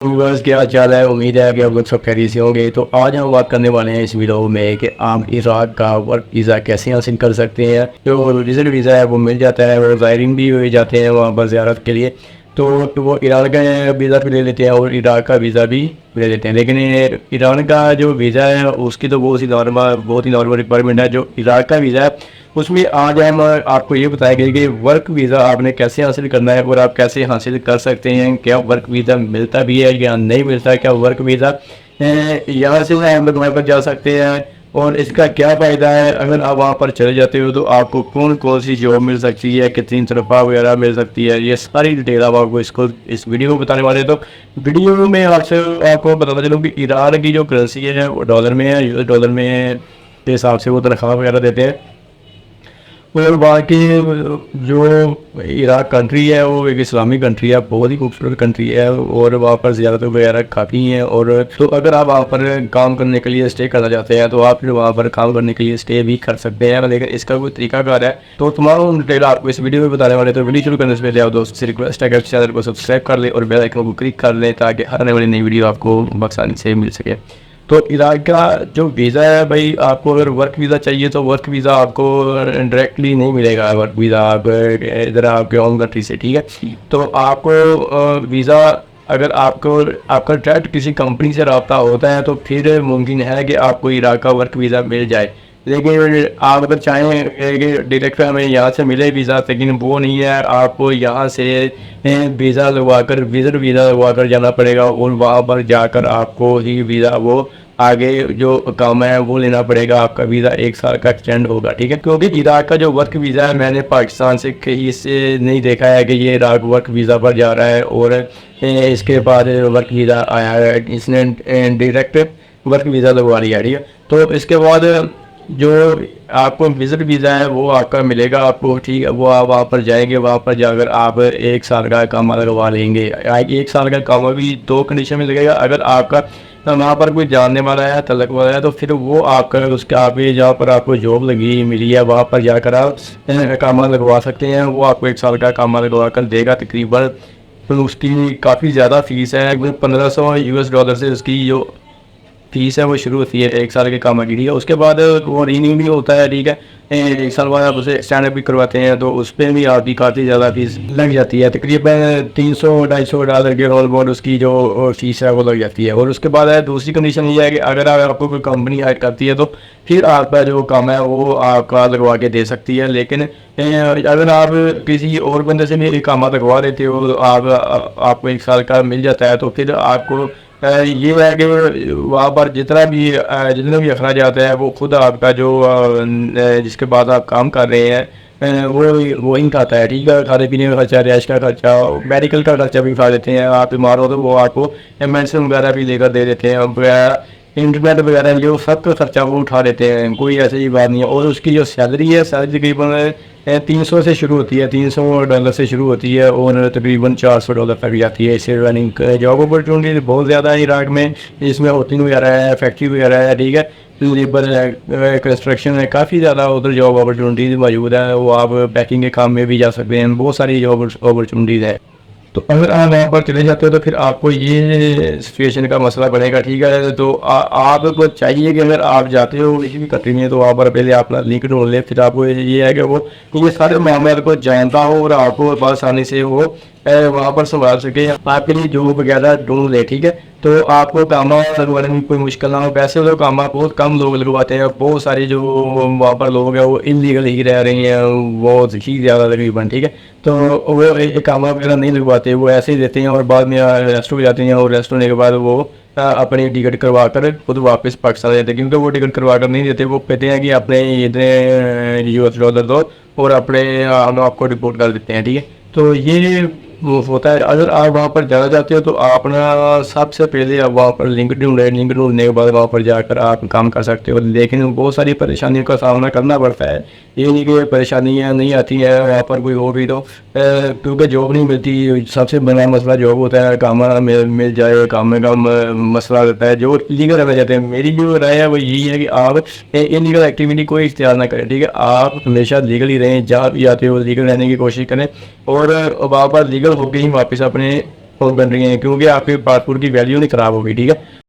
बस क्या हाल चाल है। उम्मीद है कि आप लोग सब खैरियत से होंगे। तो आज हम बात करने वाले हैं इस वीडियो में कि आप इराक का वर्क वीज़ा कैसे हासिल कर सकते हैं। जो विजिट वीज़ा है वो मिल जाता है, वो ज़ायरीन भी हो जाते हैं वहाँ पर ज़ियारत के लिए। तो वो ईरान का वीज़ा भी ले लेते हैं और इराक का वीज़ा भी ले लेते हैं। लेकिन ये ईरान का जो वीज़ा है उसकी तो बहुत ही नॉर्मल रिक्वायरमेंट है। जो इराक का वीज़ा है उसमें आज हम आपको ये बताएंगे कि वर्क वीज़ा आपने कैसे हासिल करना है और आप कैसे हासिल कर सकते हैं। क्या वर्क वीज़ा मिलता भी है या नहीं मिलता, क्या वर्क वीज़ा यहाँ से हम लोग वहाँ पर जा सकते हैं और इसका क्या फ़ायदा है। अगर आप वहाँ पर चले जाते हो तो आपको कौन कौन सी जॉब मिल सकती है, कितनी तनख्वाह वगैरह मिल सकती है, ये सारी डिटेल आप आपको इस वीडियो में बताने वाले हैं। तो वीडियो में आपको बताता चलूँ कि ईरान की जो करेंसी है वो डॉलर में है, यूएस डॉलर में के हिसाब से वो तनख्वाह वगैरह देते हैं। और बाकी जो इराक कंट्री है वो एक इस्लामिक कंट्री है, बहुत ही खूबसूरत कंट्री है और वहाँ पर ज़्यादातर वगैरह काफ़ी हैं। और तो अगर आप वहाँ पर काम करने के लिए स्टे करना चाहते हैं तो आप फिर वहाँ पर काम करने के लिए स्टे भी कर सकते हैं, लेकिन इसका कोई तरीकाकार है तो तमाम डिटेल आपको इस वीडियो में बताने वाले। तो वीडियो शुरू करने से पहले आप दोस्तों से रिक्वेस्ट है कि चैनल को सब्सक्राइब कर लें और बेल आइकन को क्लिक कर लें ताकि हर आने वाली नई वीडियो आपको आसानी से मिल सके। तो इराक का जो वीज़ा है भाई, आपको अगर वर्क वीज़ा चाहिए तो वर्क वीज़ा आपको डायरेक्टली नहीं मिलेगा। वर्क वीज़ा आप इधर आपके होम कंट्री से, ठीक है। तो आपको वीज़ा अगर आपका डायरेक्ट किसी कंपनी से रब्ता होता है तो फिर मुमकिन है कि आपको इराक का वर्क वीज़ा मिल जाए। लेकिन आप अगर चाहें कि डायरेक्ट हमें यहाँ से मिले वीज़ा, लेकिन वो नहीं है। आपको यहाँ से वीज़ा लगवा कर विज़िट वीज़ा लगवा कर जाना पड़ेगा और वहाँ पर जाकर आपको ही वीज़ा वो आगे जो काम है वो लेना पड़ेगा। आपका वीज़ा 1 साल का एक्सटेंड होगा, ठीक है। क्योंकि इराक का जो वर्क वीज़ा है मैंने पाकिस्तान से कहीं से नहीं देखा है कि ये इराक वर्क वीज़ा पर जा रहा है और इसके बाद वर्क वीज़ा आया है। इसने डायरेक्ट वर्क वीज़ा लगवा लिया, ठीक है। तो इसके बाद जो आपको विजिट वीज़ा है वो आपका मिलेगा आपको, ठीक है। वो आप वहाँ पर जाएंगे, वहाँ पर जाकर आप 1 साल का काम लगवा लेंगे। 1 साल का काम भी 2 कंडीशन में लगेगा। अगर आपका वहाँ पर कोई जानने वाला है, तलक वाला है, तो फिर वो आपका उसका आप जहाँ पर आपको जॉब लगी मिली है वहाँ पर जाकर आप काम लगवा सकते हैं। वो आपको 1 साल का काम लगवा कर देगा तकरीबन। तो उसकी काफ़ी ज़्यादा फीस है, 1500 यूएस डॉलर से उसकी जो फीस है वो शुरू होती है 1 साल के काम की, ठीक है। उसके बाद वो रीन्यू भी होता है, ठीक है। 1 साल बाद आप उसे एक्सटेंड भी करवाते हैं तो उस पर भी आपकी काफ़ी ज़्यादा फीस लग जाती है, तकरीबन 300-250 डॉलर के ऑलमोस्ट उसकी जो फीस है वो लग जाती है। और उसके बाद है दूसरी कंडीशन ये है कि अगर आपको कोई कंपनी हायर करती है तो फिर आपका जो काम है वो आपका लगवा के दे सकती है। लेकिन अगर आप किसी और बंदे से भी काम लगवा लेते हो तो आपको 1 साल का मिल जाता है। तो फिर आपको ये है कि वहाँ पर जितने भी अखराज आते हैं वो खुद आपका जो जिसके बाद आप काम कर रहे हैं वो ही खाता है, ठीक है। खाने पीने का खर्चा, रिहाइश का खर्चा, मेडिकल का खर्चा भी उठा देते हैं। आप बीमार हो तो वो आपको मेडिसिन वगैरह भी लेकर दे देते हैं। इंटरनेट वगैरह जो सब का खर्चा वो उठा देते हैं, कोई ऐसी बात नहीं है। और उसकी जो सैलरी है, सैलरी तकरीबन 300 से शुरू होती है, 300 डॉलर से शुरू होती है और तकरीबन 400 डॉलर तक जाती है। इससे रनिंग जॉब अपॉर्चुनिटी बहुत ज़्यादा है इराक में। इसमें होटलिंग वगैरह है, फैक्ट्री वगैरह है, ठीक है। लेबर है, कंस्ट्रक्शन है, काफ़ी ज़्यादा उधर जॉब अपॉर्चुनिटीज़ मौजूद है। वो आप पैकिंग के काम में भी जा सकते हैं, बहुत सारी जॉब अपॉर्चुनिटीज़ है। तो अगर आप वहाँ पर चले जाते हो तो फिर आपको ये सिचुएशन का मसला बनेगा, ठीक है। तो आपको चाहिए कि अगर आप जाते हो किसी भी कंट्री में तो वहाँ पर पहले अपना लिंक ढूंढ ले। फिर आपको ये है कि वो ये सारे मामले को जानता हो और आपको बहुत आसानी से वो वहाँ पर संभाल सके, आपके लिए जॉब वगैरह ढूंढ ले, ठीक है। तो आपको काम लगवाने में कोई मुश्किल ना हो। वैसे तो काम बहुत कम लोग लगवाते हैं, बहुत सारे जो वहाँ पर लोग हैं वो इलीगल ही रह रहे हैं, बहुत ही ज़्यादा तकरीबन, ठीक है। तो वो काम वगैरह नहीं लगवाते, वो ऐसे ही देते हैं और बाद में अरेस्ट हो जाते हैं। और अरेस्ट होने के बाद वो अपनी टिकट करवा कर खुद वापस पाकिस्तान देते हैं, क्योंकि वो टिकट करवा कर नहीं देते। वो कहते हैं कि अपने इतने यूएस डॉलर दो और अपने हम आपको रिपोर्ट कर देते हैं, ठीक है। तो ये वो होता है। अगर आप वहाँ पर जाना चाहते हो तो आप अपना सबसे पहले आप वहाँ पर लिंक ढूंढने के बाद वहाँ पर जाकर आप काम कर सकते हो। लेकिन बहुत सारी परेशानियों का सामना करना पड़ता है, ये नहीं कि परेशानियाँ नहीं आती है वहाँ पर कोई हो भी तो क्योंकि जॉब नहीं मिलती। सबसे बड़ा मसला जॉब होता है, काम मिल जाए, काम का मसला रहता है। जो लीगल रहना चाहते हैं, मेरी जो राय है वो यही है कि आप इलीगल एक्टिविटी कोई इख्तियार ना करें, ठीक है। आप हमेशा लीगल ही रहें, जहाँ भी आते हो लीगल रहने की कोशिश करें और वहाँ पर लीगल होकर ही वापस अपने बन रही हैं, क्योंकि आपके पासपोर्ट की वैल्यू नहीं ख़राब होगी। ठीक है।